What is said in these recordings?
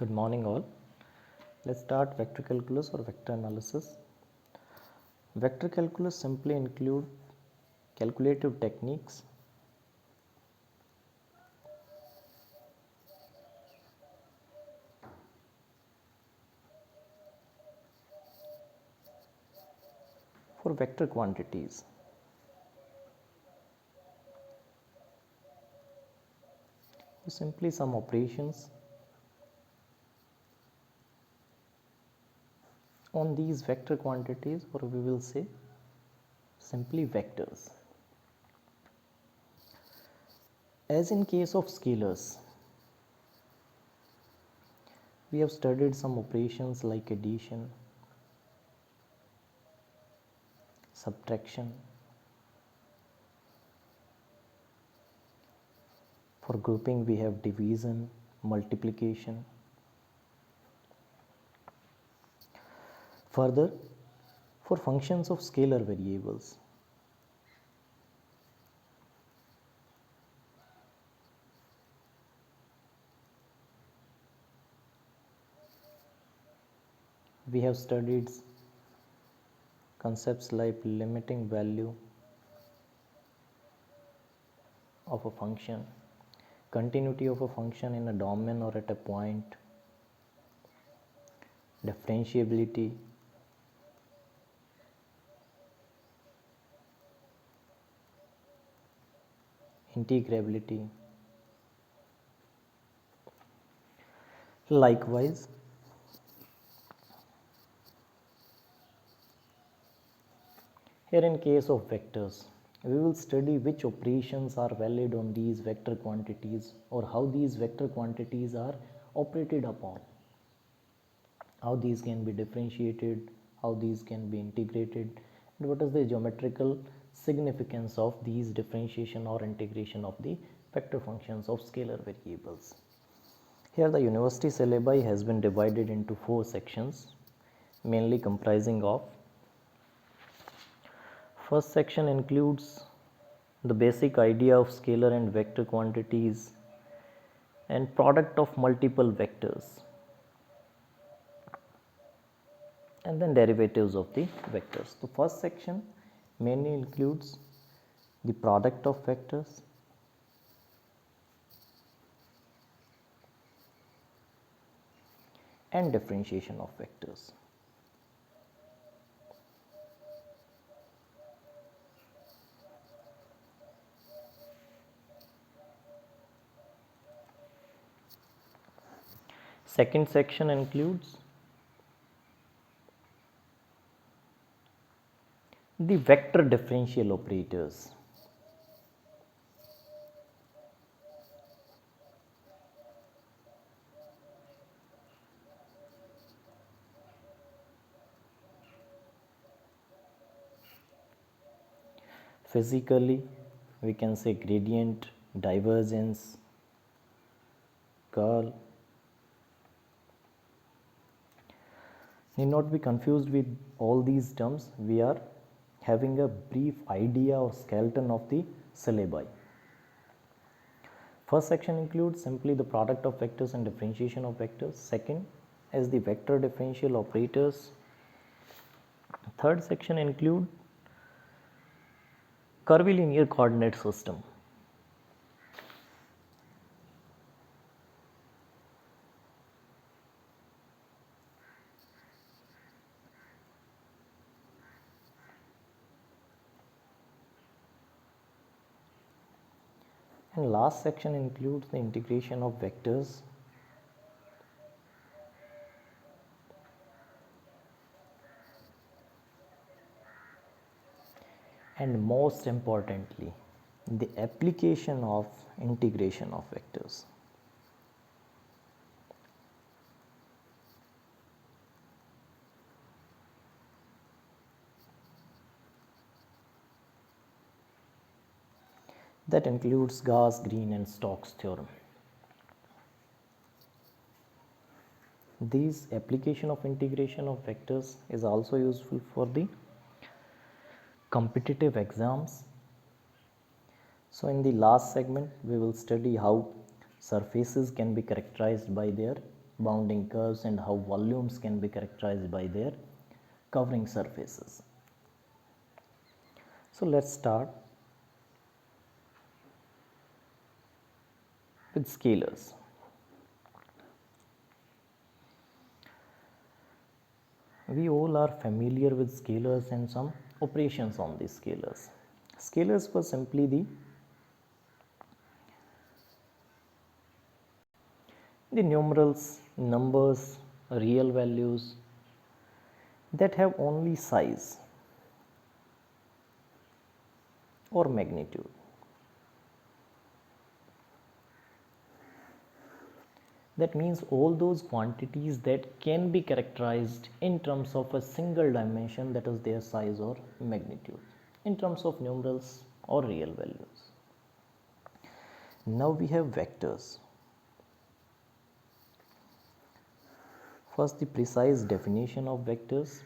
Good morning all. Let's start vector calculus or vector analysis. Vector calculus simply include calculative techniques for vector quantities. Simply some operations on these vector quantities, or we will say simply vectors. As in case of scalars, we have studied some operations like addition, subtraction. For grouping we have division, multiplication. Further, for functions of scalar variables, we have studied concepts like limiting value of a function, continuity of a function in a domain or at a point, differentiability, integrability. Likewise, here in case of vectors, we will study which operations are valid on these vector quantities or how these vector quantities are operated upon, how these can be differentiated, how these can be integrated, and what is the geometrical significance of these differentiation or integration of the vector functions of scalar variables. Here the university syllabi has been divided into 4 sections, mainly comprising of: first section includes the basic idea of scalar and vector quantities and product of multiple vectors, and then derivatives of the vectors. The first section mainly includes the product of vectors, and differentiation of vectors. Second section includes the vector differential operators. Physically, we can say gradient, divergence, curl. Need not be confused with all these terms. We are having a brief idea or skeleton of the syllabi. First section includes simply the product of vectors and differentiation of vectors. Second is the vector differential operators. Third section include curvilinear coordinate system. And last section includes the integration of vectors, and most importantly, the application of integration of vectors. That includes Gauss, Green, and Stokes theorem. This application of integration of vectors is also useful for the competitive exams. So in the last segment, we will study how surfaces can be characterized by their bounding curves, and how volumes can be characterized by their covering surfaces. So let's start with scalars. We all are familiar with scalars and some operations on these scalars. Scalars were simply the numerals, numbers, real values that have only size or magnitude. That means all those quantities that can be characterized in terms of a single dimension, that is their size or magnitude, in terms of numerals or real values. Now we have vectors. First, the precise definition of vectors: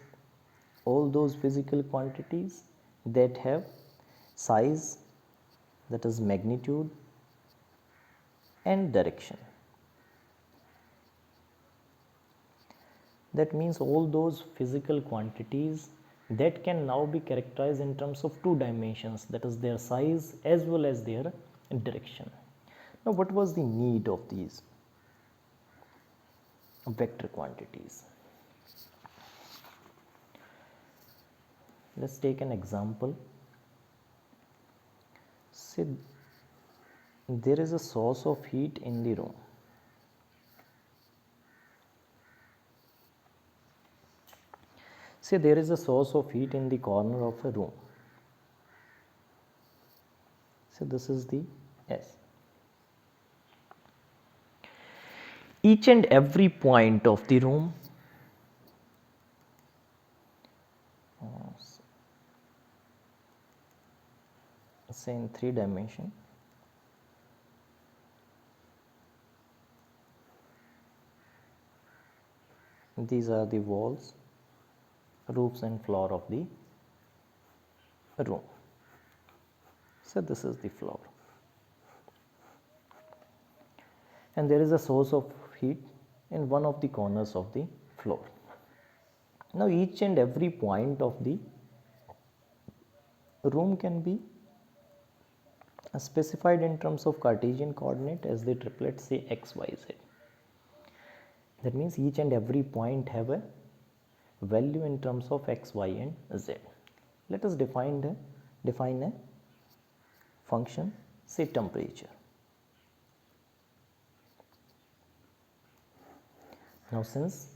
all those physical quantities that have size, that is magnitude, and direction. That means all those physical quantities that can now be characterized in terms of two dimensions, that is their size as well as their direction. Now, what was the need of these vector quantities? Let's take an example. Say there is a source of heat in the room. Say there is a source of heat in the corner of a room. So this is the S. Each and every point of the room say in 3 dimension, these are the walls, roofs and floor of the room. So this is the floor, and there is a source of heat in one of the corners of the floor. Now each and every point of the room can be specified in terms of Cartesian coordinate as the triplet, say x, y, z. That means each and every point have a value in terms of x, y, and z. Let us define a function, say temperature. Now since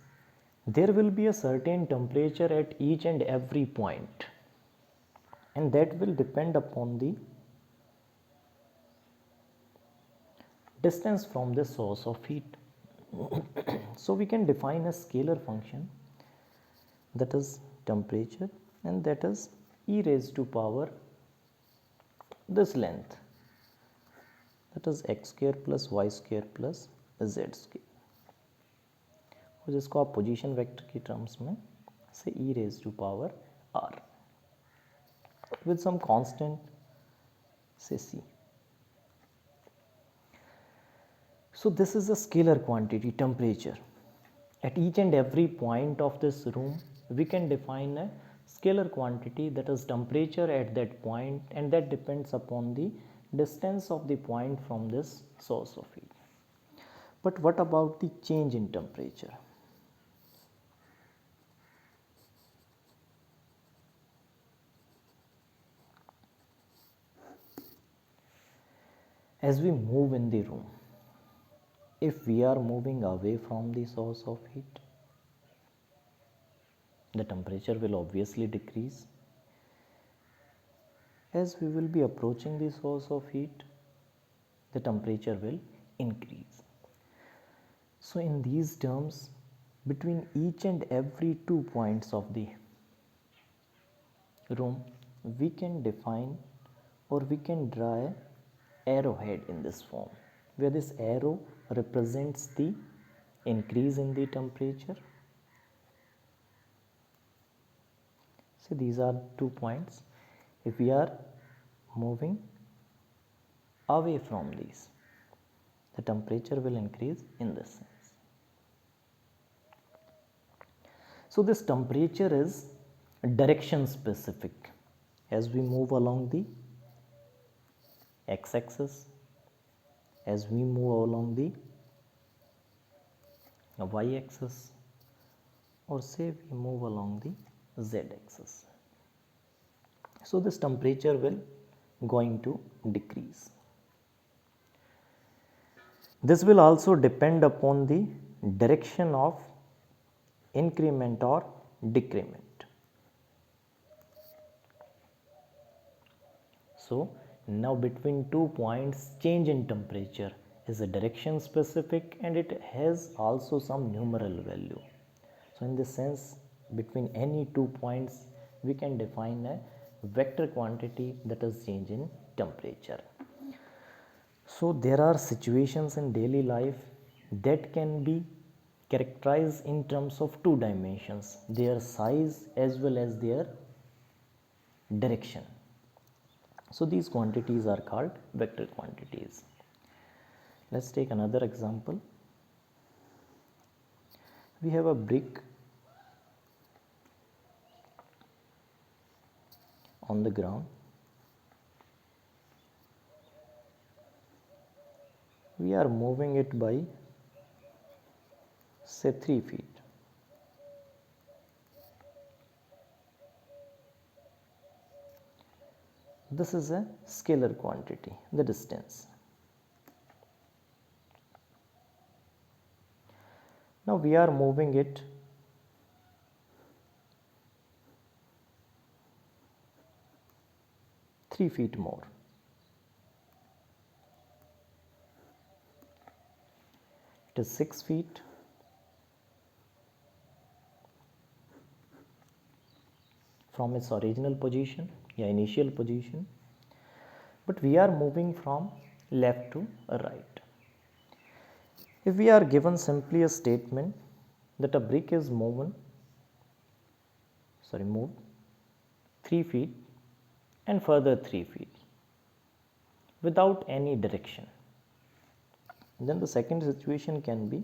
there will be a certain temperature at each and every point, and that will depend upon the distance from the source of heat. So we can define a scalar function, that is temperature, and that is e raised to power this length, that is x square plus y square plus z square, और जिसको आप position vector की terms में से e raised to power r with some constant, say c. So this is a scalar quantity, temperature. At each and every point of this room, we can define a scalar quantity, that is temperature at that point, and that depends upon the distance of the point from this source of heat. But what about the change in temperature? As we move in the room, if we are moving away from the source of heat, the temperature will obviously decrease. As we will be approaching the source of heat, the temperature will increase. So in these terms, between each and every 2 points of the room, we can define or we can draw an arrowhead in this form, where this arrow represents the increase in the temperature. So these are 2 points. If we are moving away from these, the temperature will increase in this sense. So this temperature is direction specific. As we move along the x-axis, as we move along the y-axis, or say we move along the z-axis. So this temperature will going to decrease. This will also depend upon the direction of increment or decrement. So now between 2 points, change in temperature is a direction specific and it has also some numeral value. So in this sense, between any 2 points we can define a vector quantity, that is change in temperature. So there are situations in daily life that can be characterized in terms of 2 dimensions, their size as well as their direction. So these quantities are called vector quantities. Let's take another example. We have a brick on the ground. We are moving it by say 3 feet. This is a scalar quantity, the distance. Now we are moving it 3 feet more. It is 6 feet. From its original position, initial position, but we are moving from left to right. If we are given simply a statement that a brick is moved 3 feet and further 3 feet without any direction, then the second situation can be,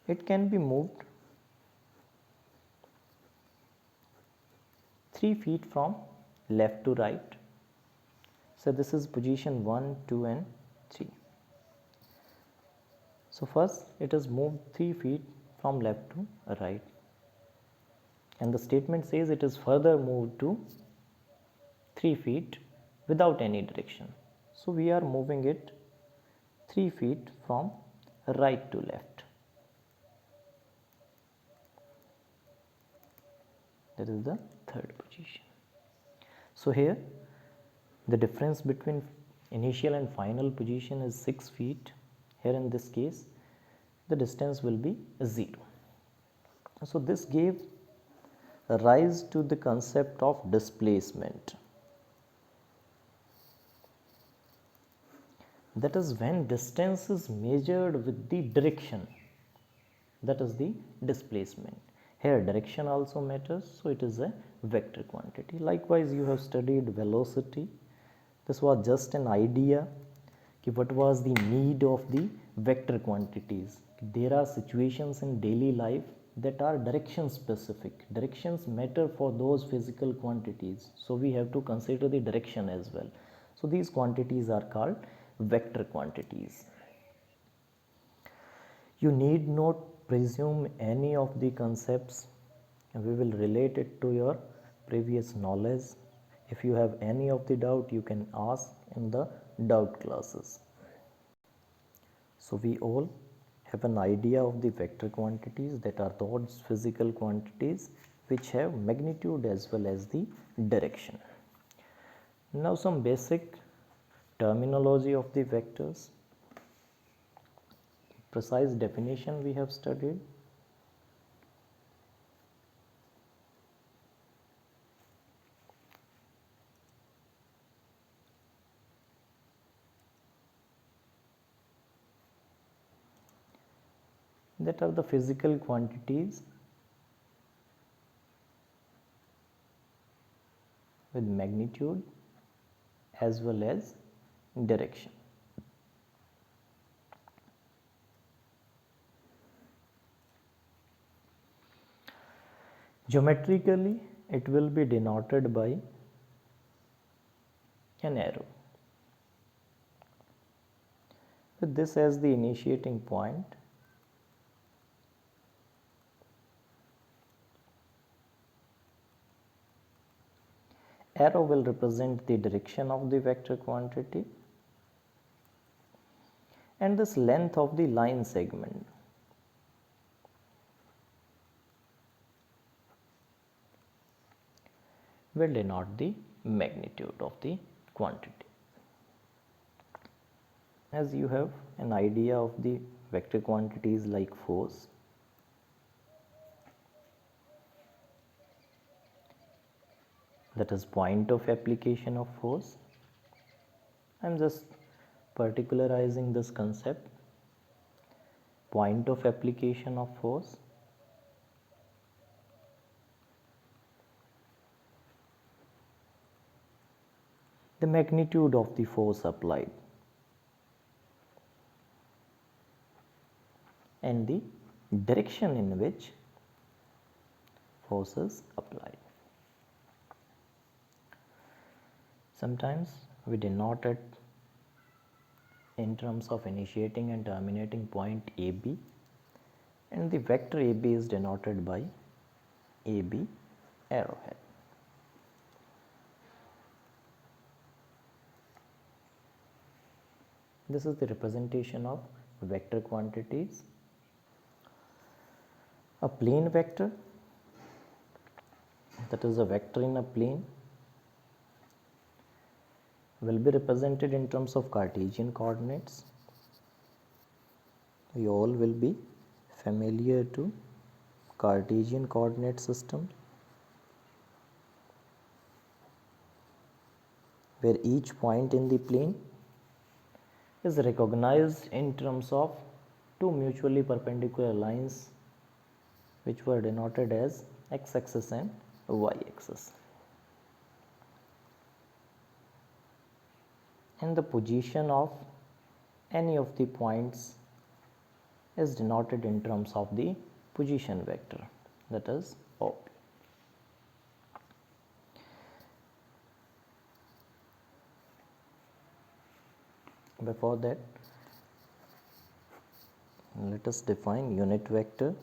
it can be moved 3 feet from left to right. So this is position 1, 2 and 3. So first it is moved 3 feet from left to right, and the statement says it is further moved to 3 feet without any direction. So we are moving it 3 feet from right to left. That is the third position. So here the difference between initial and final position is 6 feet. Here in this case the distance will be 0. So this gave rise to the concept of displacement. That is when distance is measured with the direction, that is the displacement. Here direction also matters, so it is a vector quantity. Likewise, you have studied velocity. This was just an idea what was the need of the vector quantities. There are situations in daily life that are direction specific. Directions matter for those physical quantities, so we have to consider the direction as well. So these quantities are called vector quantities. You need not presume any of the concepts. We will relate it to your previous knowledge. If you have any of the doubt, you can ask in the doubt classes. So we all have an idea of the vector quantities, that are those physical quantities which have magnitude as well as the direction. Now some basic terminology of the vectors. Precise definition we have studied. That are the physical quantities with magnitude as well as direction. Geometrically, it will be denoted by an arrow. With this as the initiating point, arrow will represent the direction of the vector quantity, and this length of the line segment will denote the magnitude of the quantity. As you have an idea of the vector quantities like force, that is point of application of force, I am just particularizing this concept, point of application of force. The magnitude of the force applied and the direction in which force is applied. Sometimes we denote it in terms of initiating and terminating point AB, and the vector AB is denoted by AB arrowhead. This is the representation of vector quantities. A plane vector, that is a vector in a plane, will be represented in terms of Cartesian coordinates. We all will be familiar to Cartesian coordinate system, where each point in the plane is recognized in terms of two mutually perpendicular lines which were denoted as x-axis and y-axis. And the position of any of the points is denoted in terms of the position vector, that is OP. Before that, let us define unit vector.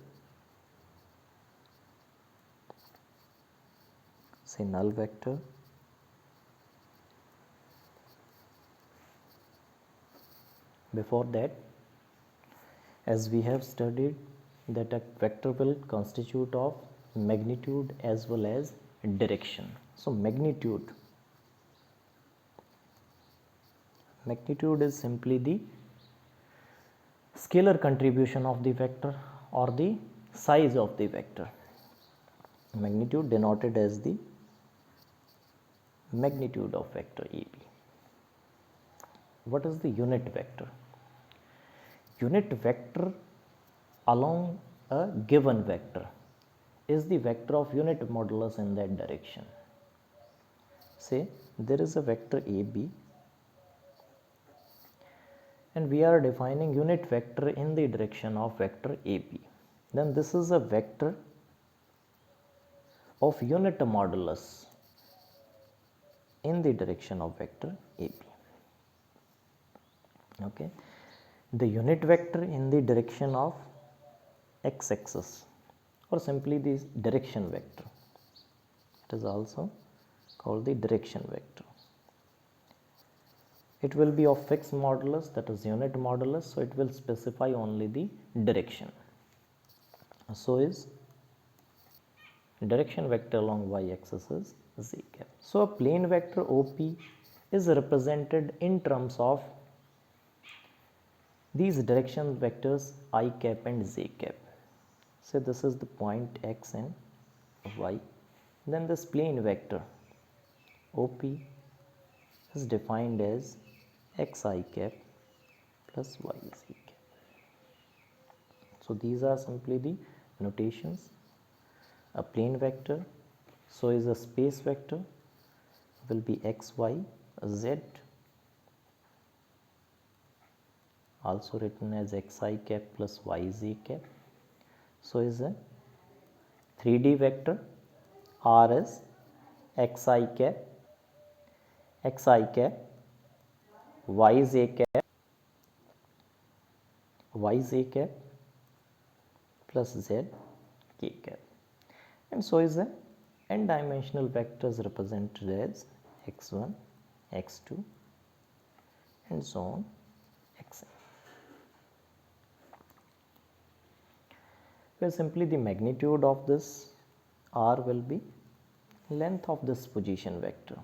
Say null vector. Before that, as we have studied that a vector will constitute of magnitude as well as direction. So magnitude is simply the scalar contribution of the vector or the size of the vector. Magnitude denoted as the magnitude of vector AB. What is the unit vector? Unit vector along a given vector is the vector of unit modulus in that direction. Say there is a vector AB and we are defining unit vector in the direction of vector AB. Then this is a vector of unit modulus in the direction of vector AB. Okay, the unit vector in the direction of x-axis, or simply the direction vector, it is also called the direction vector. It will be of fixed modulus, that is unit modulus, so it will specify only the direction. So is direction vector along y-axis is z cap. So a plane vector OP is represented in terms of these direction vectors I cap and z cap. So this is the point x and y. Then this plane vector OP is defined as xi cap plus yz cap. So these are simply the notations. A plane vector, so is a space vector, will be x, y, z, also written as xi cap plus yz cap. So is a 3D vector, R is xi cap, xi cap, y is a cap, y is a cap plus z k cap, and so is the n dimensional vectors represented as x1, x2 and so on xn, where simply the magnitude of this r will be length of this position vector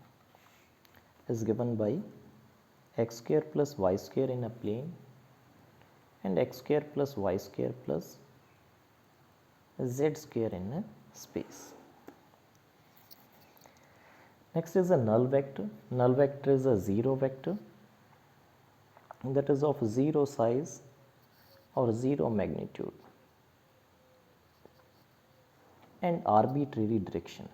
is given by x square plus y square in a plane and x square plus y square plus z square in a space. Next is a null vector. Null vector is a zero vector that is of zero size or zero magnitude and arbitrary direction.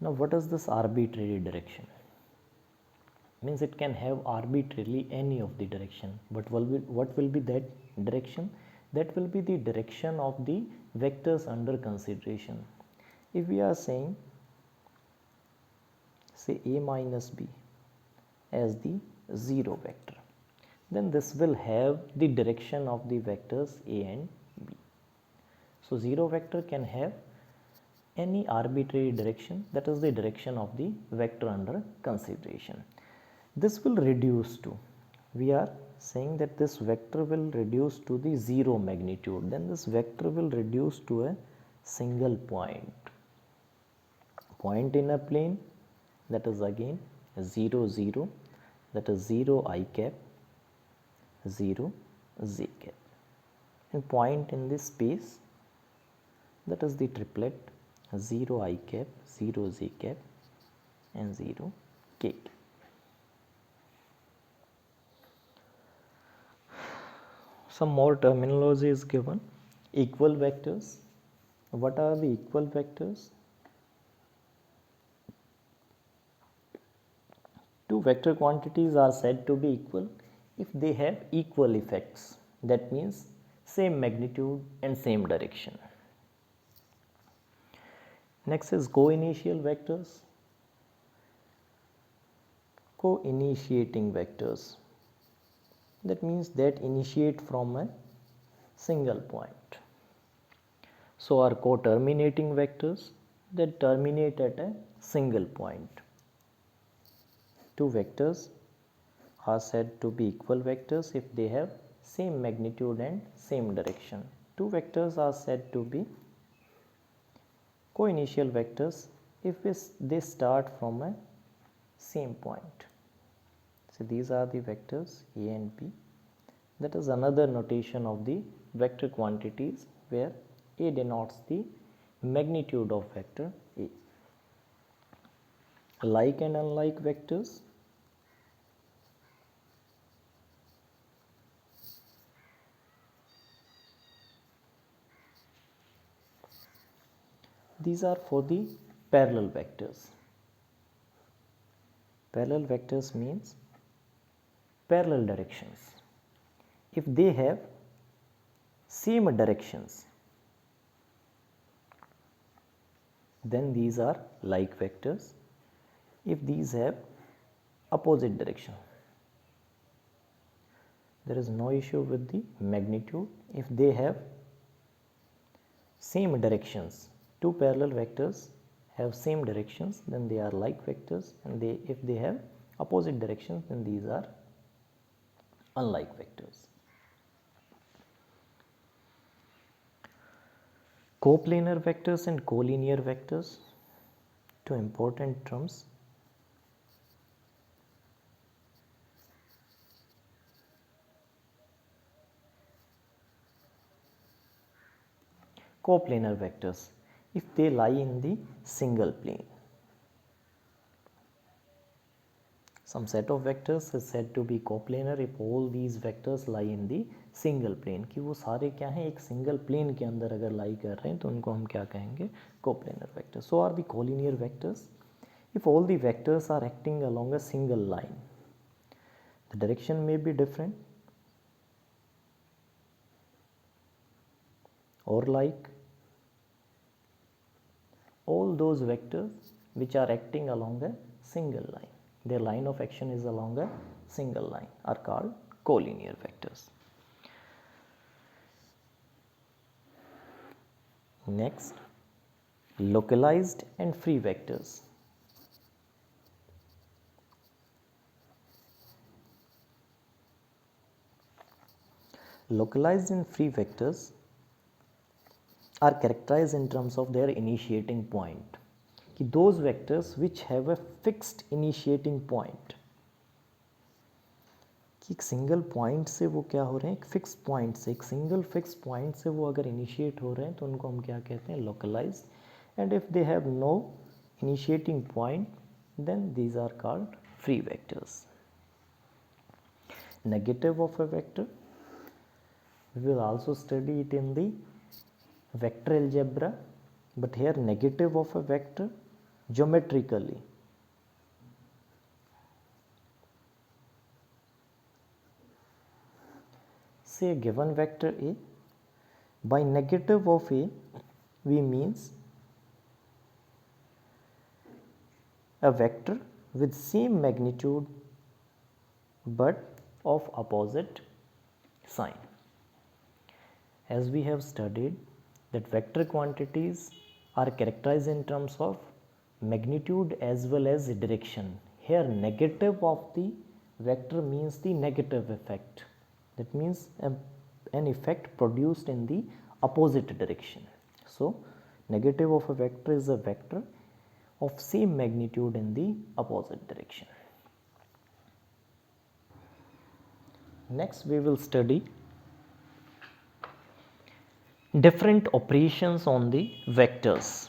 Now what is this arbitrary direction? Means it can have arbitrarily any of the direction, but what will be that direction? That will be the direction of the vectors under consideration. If we are saying say a minus b as the zero vector, then this will have the direction of the vectors a and b. So zero vector can have any arbitrary direction, that is the direction of the vector under consideration. This will reduce to, we are saying that this vector will reduce to the zero magnitude, then this vector will reduce to a single point in a plane, that is again 0 0, that is 0 I cap, 0 z cap, and point in this space, that is the triplet 0 I cap, 0 z cap and 0 k cap. Some more terminology is given. Equal vectors. What are the equal vectors? Two vector quantities are said to be equal if they have equal effects. That means same magnitude and same direction. Next is co-initial vectors. Co-initiating vectors. That means that initiate from a single point. So are co-terminating vectors that terminate at a single point. Two vectors are said to be equal vectors if they have same magnitude and same direction. Two vectors are said to be co-initial vectors if they start from a same point. So these are the vectors a and b. That is another notation of the vector quantities where a denotes the magnitude of vector a. Like and unlike vectors. These are for the parallel vectors. Parallel vectors means parallel directions. If they have same directions, then these are like vectors. If these have opposite direction, there is no issue with the magnitude. If they have same directions, two parallel vectors have same directions, then they are like vectors, and if they have opposite directions, then these are unlike vectors. Coplanar vectors and collinear vectors, two important terms. Coplanar vectors, if they lie in the single plane. Some set of vectors is said to be coplanar if all these vectors lie in the single plane, कि वो सारे क्या हैं एक single plane के अंदर अगर lie कर रहे हैं तो उनको हम क्या कहेंगे coplanar vectors. So are the collinear vectors if all the vectors are acting along a single line. The direction may be different, or like all those vectors which are acting along a single line. Their line of action is along a single line are called collinear vectors. Next, localized and free vectors. Localized and free vectors are characterized in terms of their initiating point. कि those vectors which have a fixed initiating point, कि एक single point से वो क्या हो रहे हैं, एक फिक्स पॉइंट से, एक सिंगल फिक्स पॉइंट से वो अगर इनिशिएट हो रहे हैं तो उनको हम क्या कहते हैं, localise. And if they have no initiating point then these are called free vectors. Negative of a vector, we will also study it in the vector algebra, but here negative of a vector geometrically. Say a given vector A, by negative of A we means a vector with same magnitude but of opposite sign. As we have studied that vector quantities are characterized in terms of magnitude as well as direction. Here negative of the vector means the negative effect. That means an effect produced in the opposite direction. So negative of a vector is a vector of same magnitude in the opposite direction. Next we will study different operations on the vectors,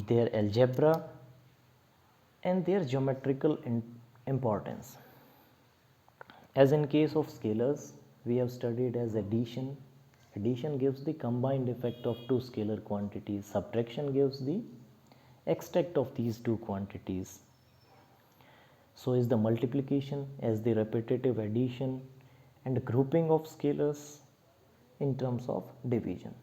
their algebra and their geometrical importance. As in case of scalars, we have studied as addition. Addition gives the combined effect of two scalar quantities. Subtraction gives the extract of these two quantities. So is the multiplication as the repetitive addition, and grouping of scalars in terms of division.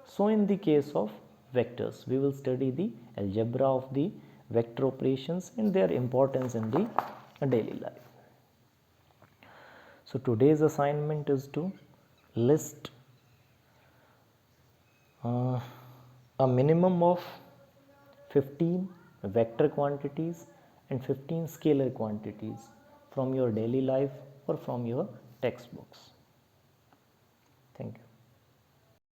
So in the case of vectors, we will study the algebra of the vector operations and their importance in the daily life. So today's assignment is to list a minimum of 15 vector quantities and 15 scalar quantities from your daily life or from your textbooks. Thank you.